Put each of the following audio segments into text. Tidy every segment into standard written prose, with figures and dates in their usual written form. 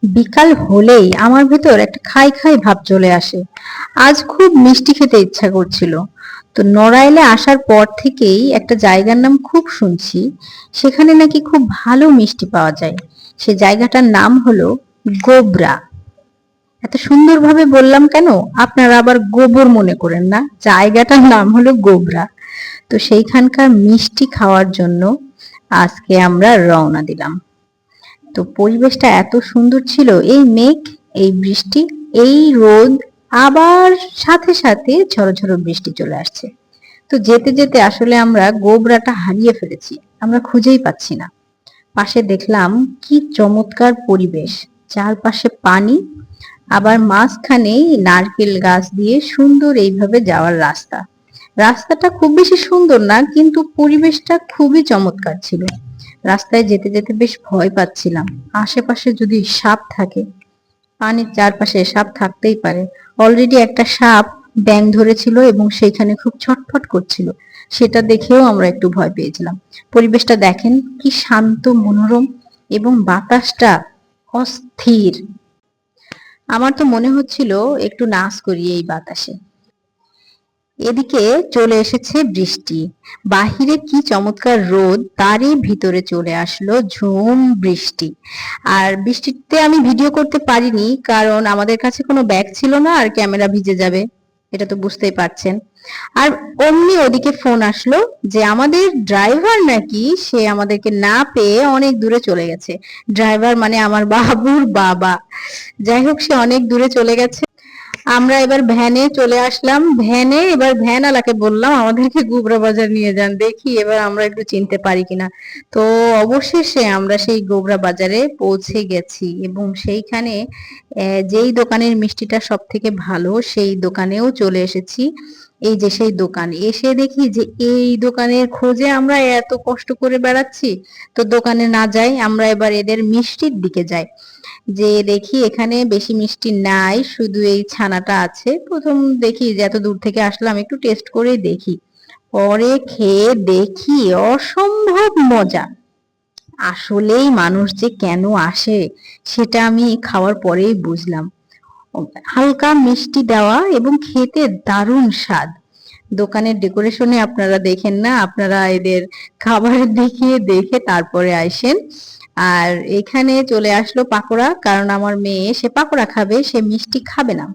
বিকাল হলেই আমার ভেতর একটা খাই খাই ভাব চলে আসে। আজ খুব মিষ্টি খেতে ইচ্ছা করছিল। তো নড়াইলে আসার পর থেকেই একটা জায়গার নাম খুব শুনছি, সেখানে নাকি খুব ভালো মিষ্টি পাওয়া যায়। সে জায়গাটার নাম হলো গোবরা। এত সুন্দরভাবে বললাম কেন? আপনারা আবার গোবর মনে করেন না, জায়গাটার নাম হলো গোবরা। তো সেইখানকার মিষ্টি খাওয়ার জন্য আজকে আমরা রওনা দিলাম। তো পরিবেশটা এত সুন্দর ছিল, এই মেঘ, এই বৃষ্টি, এই রোদ, আবার সাথে সাথে ঝড়ো ঝড়ো বৃষ্টি চলে আসছে। তো যেতে যেতে আসলে আমরা গোবরাটা হারিয়ে ফেলেছি, আমরা খুঁজেই পাচ্ছি না। পাশে দেখলাম কি চমৎকার পরিবেশ, চারপাশে পানি, আবার মাঝখানে নারকেল গাছ দিয়ে সুন্দর এইভাবে যাওয়ার রাস্তা। রাস্তাটা খুব বেশি সুন্দর না, কিন্তু পরিবেশটা খুবই চমৎকার ছিল। রাস্তায় যেতে যেতে বেশ ভয় পাচ্ছিলাম, আশেপাশে যদি সাপ থাকে। পানির চারপাশে সাপ থাকতেই পারে। অলরেডি একটা সাপ ব্যাঙ ধরেছিল এবং সেখানে খুব ছটফট করছিল, সেটা দেখেও আমরা একটু ভয় পেয়েছিলাম। পরিবেশটা দেখেন কি শান্ত, মনোরম, এবং বাতাসটা অস্থির। আমার তো মনে হচ্ছিল একটু নাচ করি এই বাতাসে। এদিকে চলে এসেছে বৃষ্টি। বাহিরে কি চমৎকার রোদ, তারই ভিতরে চলে আসলো ঝুম বৃষ্টি। আর বৃষ্টিতে আমি ভিডিও করতে পারিনি, কারণ আমাদের কাছে কোনো ব্যাগ ছিল না, আর ক্যামেরা ভিজে যাবে, এটা তো বুঝতেই পারছেন। আর অমনি ওদিকে ফোন আসলো যে আমাদের ড্রাইভার নাকি সে আমাদেরকে না পেয়ে অনেক দূরে চলে গেছে। ড্রাইভার মানে আমার বাবুর বাবা। যাই হোক, সে অনেক দূরে চলে গেছে। আমরা এবার ভ্যানে চলে আসলাম। ভ্যানে এবার ভ্যানওয়ালাকে বললাম আমাদেরকে গোবরা বাজার নিয়ে যান, দেখি এবার আমরা একটু চিনতে পারি কিনা। তো অবশেষে আমরা সেই গোবরা বাজারে পৌঁছে গেছি, এবং সেইখানে যেই দোকানের মিষ্টিটা সব থেকে ভালো সেই দোকানেও চলে এসেছি। এই যে সেই দোকান, এসে দেখি যে এই দোকানের খোঁজে আমরা এত কষ্ট করে বেড়াচ্ছি। তো দোকানে না যাই, আমরা এবার এদের মিষ্টির দিকে যাই। যে দেখি এখানে বেশি মিষ্টি নাই, শুধু এই ছানাটা আছে। প্রথম দেখি যে এত দূর থেকে আসলাম, একটু টেস্ট করে দেখি। পরে খেয়ে দেখি অসম্ভব মজা। আসলেই মানুষ যে কেন আসে সেটা আমি খাওয়ার পরেই বুঝলাম। হালকা মিষ্টি দেওয়া এবং খেতে দারুণ স্বাদ। দোকানের ডেকোরেশনে আপনারা দেখেন না, আপনারা এদের খাবারের দিকে দেখে তারপরে আইসেন। আর এখানে চলে আসলো পাকোড়া, কারণ আমার মেয়ে সে পাকোড়া খাবে, সে মিষ্টি খাবে না।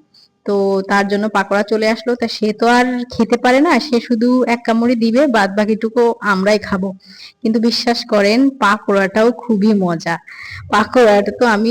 তো তার জন্য পাকোড়া চলে আসলো, তা সে তো আর খেতে পারে না, সে শুধু এক কামড়ি দিবে, বাদ বাকিটুকু আমরাই খাবো। কিন্তু বিশ্বাস করেন পাকোড়াটাও খুবই মজা। পাকোড়াটা তো আমি